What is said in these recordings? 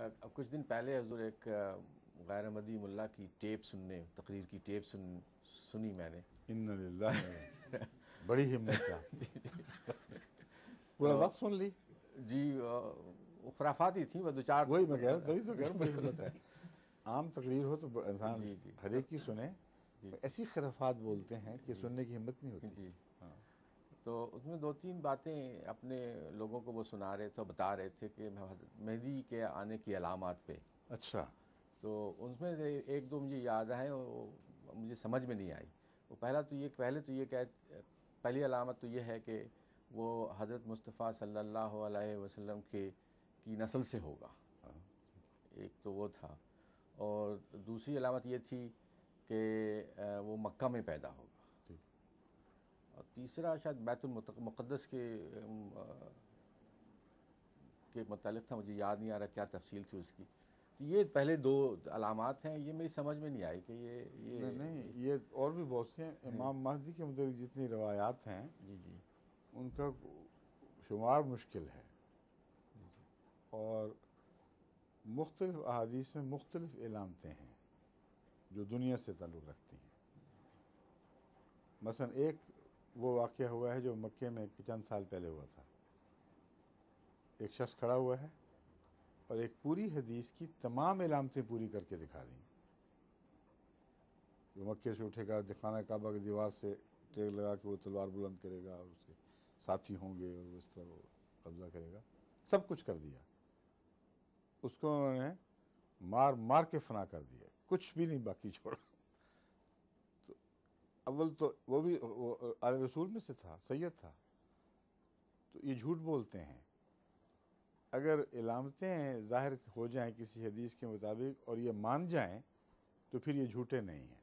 اب کچھ دن پہلے حضور ایک غیر احمدی ملا کی تقریر کی ٹیپ سنی میں نے. ان للہ بڑی ہمت کا پورا وقت سن لی. جی خرافات ہی تھیں. وہ دو چار وہی میں کہہ رہا ہوں، تبھی تو کہہ رہا ہوں بڑی ہمت ہے. عام تقریر ہو تو انسان ہر ایک کی سنے، ایسی خرافات بولتے ہیں کہ سننے کی ہمت نہیں ہوتی. جی تو اس میں دو تین باتیں اپنے لوگوں کو وہ سنا رہے تھے، بتا رہے تھے کہ مہدی کے آنے کی علامات پہ. اچھا. تو اس میں سے ایک دو مجھے یاد آئے، مجھے سمجھ میں نہیں آئی. وہ پہلی علامت تو یہ ہے کہ وہ حضرت مصطفیٰ صلی اللہ علیہ وسلم کی نسل سے ہوگا. ایک تو وہ تھا. اور دوسری علامت یہ تھی کہ وہ مکہ میں پیدا ہوگا. اور تیسرا شاید بیت المقدس کے متعلق تھا، مجھے یاد نہیں آ رہا کیا تفصیل تھی اس کی. تو یہ پہلے دو علامات ہیں. یہ میری سمجھ میں نہیں آئی کہ یہ نہیں، یہ اور بھی بہت سے ہیں. امام مہدی کے متعلق جتنی روایات ہیں جی جی ان کا شمار مشکل ہے، اور مختلف احادیث میں مختلف علامتیں ہیں جو دنیا سے تعلق رکھتی ہیں. مثلا ایک وہ واقعہ ہوا ہے جو مکے میں چند سال پہلے ہوا تھا. ایک شخص کھڑا ہوا ہے اور ایک پوری حدیث کی تمام علامتیں پوری کر کے دکھا دیں. وہ مکے سے اٹھے گا، خانہ کعبہ کی دیوار سے ٹیک لگا کے وہ تلوار بلند کرے گا، اور اس کے ساتھی ہوں گے اور اس طرح وہ قبضہ کرے گا. سب کچھ کر دیا. اس کو انہوں نے مار مار کے فنا کر دیا، کچھ بھی نہیں باقی چھوڑا. تو اول تو وہ بھی آل رسول میں سے تھا، سید تھا. تو یہ جھوٹ بولتے ہیں. اگر علامتیں ظاہر ہو جائیں کسی حدیث کے مطابق اور یہ مان جائیں تو پھر یہ جھوٹے نہیں ہیں.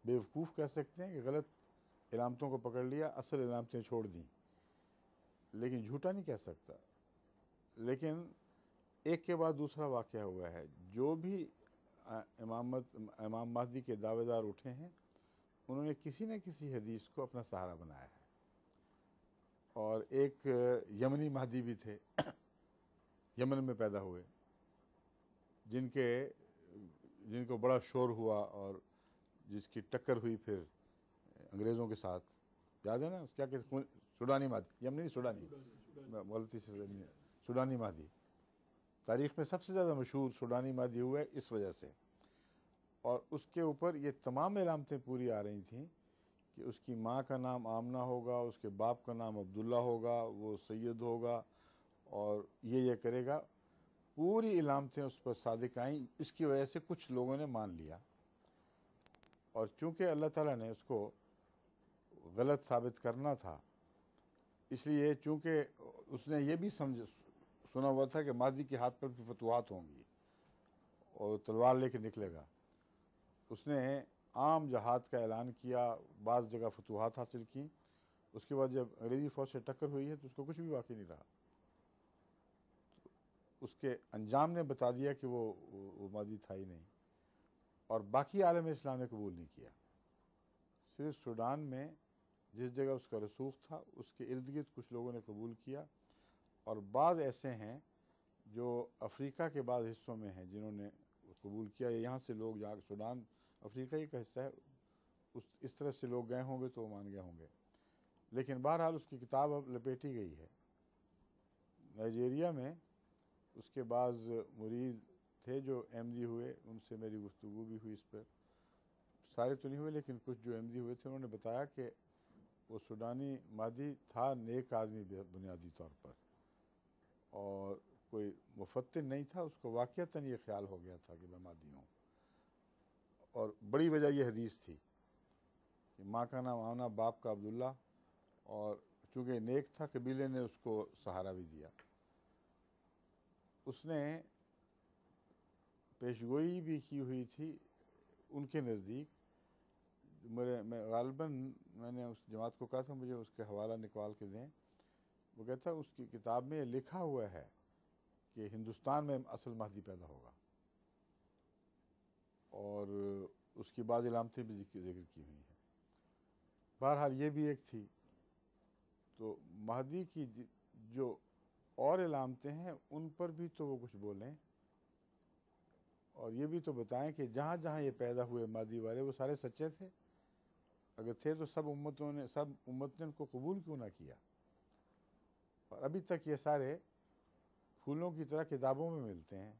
بیوقوف کہہ سکتے ہیں کہ غلط علامتوں کو پکڑ لیا، اصل علامتیں چھوڑ دیں، لیکن جھوٹا نہیں کہہ سکتا. لیکن ایک کے بعد دوسرا واقعہ ہوا ہے. جو بھی امام مہدی کے دعوے دار اٹھے ہیں انہوں نے کسی نہ کسی حدیث کو اپنا سہارا بنایا ہے. اور ایک یمنی مہدی بھی تھے، یمن میں پیدا ہوئے، جن کو بڑا شور ہوا اور جس کی ٹکر ہوئی پھر انگریزوں کے ساتھ. یاد ہے نا کیا کہتے ہیں؟ سوڈانی مہدی، یمنی سوڈانی، غلطی سے سوڈانی مہدی. تاریخ میں سب سے زیادہ مشہور سوڈانی مہدی ہوا ہے اس وجہ سے. اور اس کے اوپر یہ تمام علامتیں پوری آ رہی تھیں کہ اس کی ماں کا نام آمنہ ہوگا، اس کے باپ کا نام عبداللہ ہوگا، وہ سید ہوگا اور یہ کرے گا. پوری علامتیں اس پر صادق آئیں. اس کی وجہ سے کچھ لوگوں نے مان لیا، اور چونکہ اللہ تعالیٰ نے اس کو غلط ثابت کرنا تھا، اس لیے چونکہ اس نے یہ بھی سنا ہوا تھا کہ مہدی کے ہاتھ پر بھی فتوحات ہوں گی اور تلوار لے کے نکلے گا، اس نے عام جہاد کا اعلان کیا، بعض جگہ فتوحات حاصل کی. اس کے بعد جب انگریزی فوج سے ٹکر ہوئی ہے تو اس کو کچھ بھی باقی نہیں رہا. اس کے انجام نے بتا دیا کہ وہ مہدی تھا ہی نہیں. اور باقی عالم اسلام نے قبول نہیں کیا. صرف سوڈان میں جس جگہ اس کا رسوخ تھا اس کے ارد گرد کچھ لوگوں نے قبول کیا، اور بعض ایسے ہیں جو افریقہ کے بعض حصوں میں ہیں جنہوں نے قبول کیا. یہاں سے لوگ جا کے، سوڈان افریقہ ہی کا حصہ ہے، اس طرف سے لوگ گئے ہوں گے تو وہ مان گئے ہوں گے. لیکن بہرحال اس کی کتاب اب لپیٹی گئی ہے. نائجیریا میں اس کے بعض مرید تھے جو احمدی ہوئے، ان سے میری گفتگو بھی ہوئی اس پر. سارے تو نہیں ہوئے لیکن کچھ جو احمدی ہوئے تھے انہوں نے بتایا کہ وہ سوڈانی مہدی تھا نیک آدمی بنیادی طور پر، اور کوئی مفتن نہیں تھا. اس کو واقعتاً یہ خیال ہو گیا تھا کہ میں مہدی ہوں. اور بڑی وجہ یہ حدیث تھی کہ ماں کا نام آمنہ، باپ کا عبداللہ، اور چونکہ نیک تھا قبیلے نے اس کو سہارا بھی دیا. اس نے پیشگوئی بھی کی ہوئی تھی ان کے نزدیک. میں نے اس جماعت کو کہا تھا مجھے اس کا حوالہ نکال کے دیں. وہ کہتا اس کی کتاب میں لکھا ہوا ہے کہ ہندوستان میں اصل مہدی پیدا ہوگا، اور اس کی بعض علامتیں بھی ذکر کی ہوئی ہیں. بہرحال یہ بھی ایک تھی. تو مہدی کی جو اور علامتیں ہیں ان پر بھی تو وہ کچھ بولیں. اور یہ بھی تو بتائیں کہ جہاں جہاں یہ پیدا ہوئے مادی والے وہ سارے سچے تھے؟ اگر تھے تو سب امت نے ان کو قبول کیوں نہ کیا؟ اور ابھی تک یہ سارے پھولوں کی طرح کتابوں میں ملتے ہیں.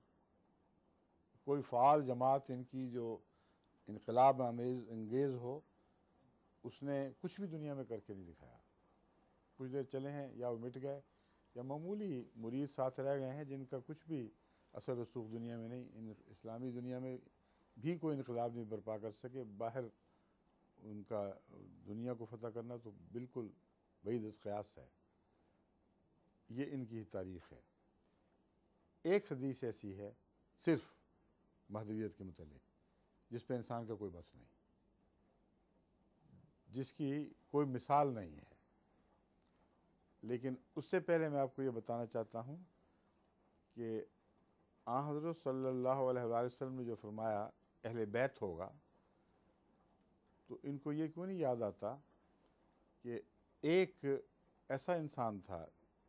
کوئی فعال جماعت ان کی جو انقلاب انگیز ہو، اس نے کچھ بھی دنیا میں کر کے نہیں دکھایا. کچھ دیر چلے ہیں یا وہ مٹ گئے، یا معمولی مرید ساتھ رہ گئے ہیں جن کا کچھ بھی اثر رسوخ دنیا میں نہیں. اسلامی دنیا میں بھی کوئی انقلاب نہیں برپا کر سکے. باہر ان کا دنیا کو فتح کرنا تو بالکل بعید از قیاس ہے. یہ ان کی تاریخ ہے. ایک حدیث ایسی ہے صرف مہدویت کے متعلق جس پہ انسان کا کوئی بس نہیں، جس کی کوئی مثال نہیں ہے. لیکن اس سے پہلے میں آپ کو یہ بتانا چاہتا ہوں کہ آن حضرت صلی اللہ علیہ وآلہ وسلم نے جو فرمایا اہل بیت ہوگا، تو ان کو یہ کیوں نہیں یاد آتا کہ ایک ایسا انسان تھا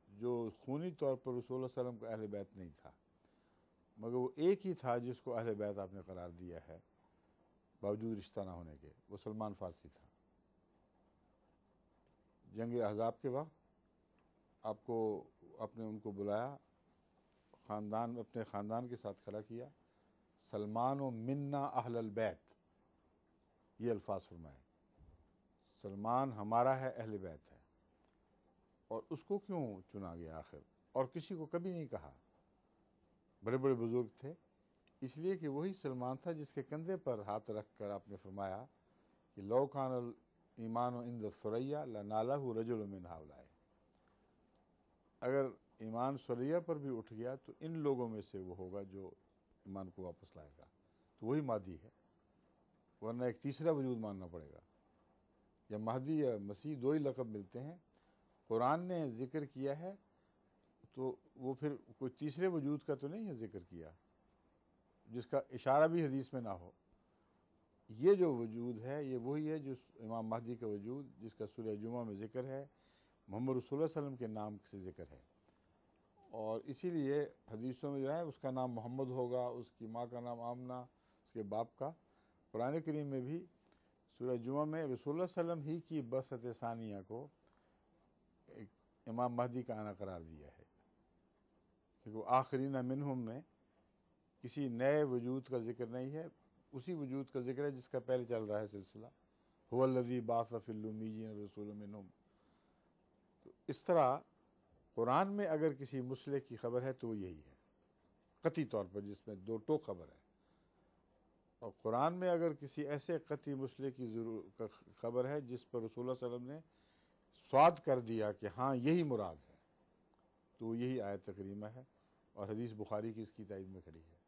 جو خونی طور پر رسول اللہ صلی اللہ علیہ وسلم کا اہل بیت نہیں تھا، مگر وہ ایک ہی تھا جس کو اہل بیت آپ نے قرار دیا ہے باوجود رشتہ نہ ہونے کے. وہ سلمان فارسی تھا. جنگ احزاب کے وقت آپ نے ان کو بلایا، اپنے خاندان کے ساتھ کھڑا کیا، سلمان و منا اہل البیت، یہ الفاظ فرمائے. سلمان ہمارا ہے، اہل بیت ہے. اور اس کو کیوں چنا گیا آخر؟ اور کسی کو کبھی نہیں کہا. بڑے بڑے بزرگ تھے، اس لیے کہ وہی سلمان تھا جس کے کندھے پر ہاتھ رکھ کر آپ نے فرمایا کہ لو کان الایمان عند الثریا لنالہ رجل من ہؤلاء. اگر ایمان ثریا پر بھی اٹھ گیا تو ان لوگوں میں سے وہ ہوگا جو ایمان کو واپس لائے گا. تو وہی مہدی ہے، ورنہ ایک تیسرا وجود ماننا پڑے گا. یا مہدی یا مسیح دو ہی لقب ملتے ہیں. قرآن نے ذکر کیا ہے تو وہ پھر کوئی تیسرے وجود کا تو نہیں ہے ذکر کیا جس کا اشارہ بھی حدیث میں نہ ہو. یہ جو وجود ہے یہ وہی ہے جو امام مہدی کا وجود، جس کا سورہ جمعہ میں ذکر ہے، محمد رسول اللہ صلی اللہ علیہ وسلم کے نام سے ذکر ہے. اور اسی لیے حدیثوں میں جو ہے اس کا نام محمد ہوگا، اس کی ماں کا نام آمنہ، اس کے باپ کا. قرآن کریم میں بھی سورہ جمعہ میں رسول اللہ صلی اللہ علیہ وسلم ہی کی بعثت ثانیہ کو امام مہدی کا آنا قرار دیا ہے، کیونکہ وہ آخرین منہم میں کسی نئے وجود کا ذکر نہیں ہے، اسی وجود کا ذکر ہے جس کا پہلے چل رہا ہے سلسلہ، هو الذی بعث فی الامیین رسولا منہم. تو اس طرح قرآن میں اگر کسی مسئلے کی خبر ہے تو وہ یہی ہے قطعی طور پر، جس میں دو ٹوک خبر ہے. اور قرآن میں اگر کسی ایسے قطعی مسئلے کی خبر ہے جس پر رسول اللہ صلی اللہ علیہ وسلم نے سواد کر دیا کہ ہاں یہی مراد ہے، تو وہ یہی آیت کریمہ ہے. اور حدیث بخاری کی اس کی تائید میں کھڑی ہے.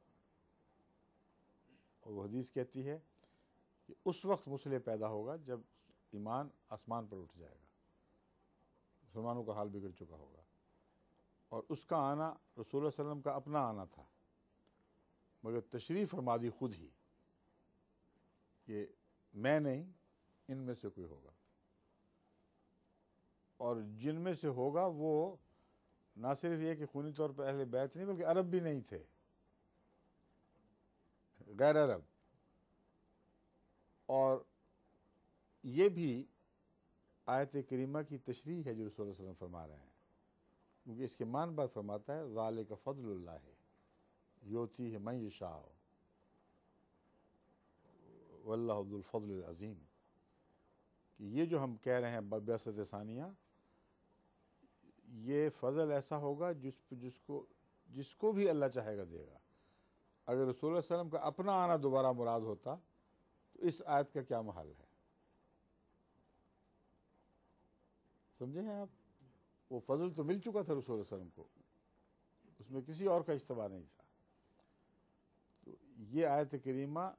اور وہ حدیث کہتی ہے کہ اس وقت مسئلے پیدا ہوگا جب ایمان آسمان پر اٹھ جائے گا، مسلمانوں کا حال بگڑ چکا ہوگا. اور اس کا آنا رسول اللہ صلی اللہ علیہ وسلم کا اپنا آنا تھا، مگر تشریف فرما دی خود ہی کہ میں نہیں، ان میں سے کوئی ہوگا. اور جن میں سے ہوگا وہ نہ صرف یہ کہ خونی طور پر اہل بیت نہیں بلکہ عرب بھی نہیں تھے، غیر عرب. اور یہ بھی آیت کریمہ کی تشریح ہے جو رسول اللہ صلی اللہ علیہ وسلم فرما رہے ہیں، کیونکہ اس کے معنی بعد فرماتا ہے ذالک فضل اللہ یؤتیہ من یشاء واللہ ذو الفضل العظیم. کہ یہ جو ہم کہہ رہے ہیں بعثت ثانیہ، یہ فضل ایسا ہوگا جس کو بھی اللہ چاہے گا دے گا. اگر رسول اللہ صلی اللہ علیہ وسلم کا اپنا آنا دوبارہ مراد ہوتا تو اس آیت کا کیا محل ہے؟ سمجھے ہیں آپ؟ وہ فضل تو مل چکا تھا رسول اللہ صلی اللہ علیہ وسلم کو، اس میں کسی اور کا اشتباہ نہیں تھا. تو یہ آیت کریمہ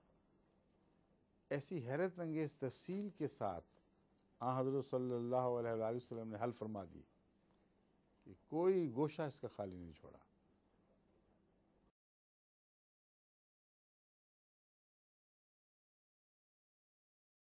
ایسی حیرت انگیز تفصیل کے ساتھ آن حضرت صلی اللہ علیہ وآلہ وسلم نے حل فرما دی کہ کوئی گوشہ اس کا خالی نہیں چھوڑا.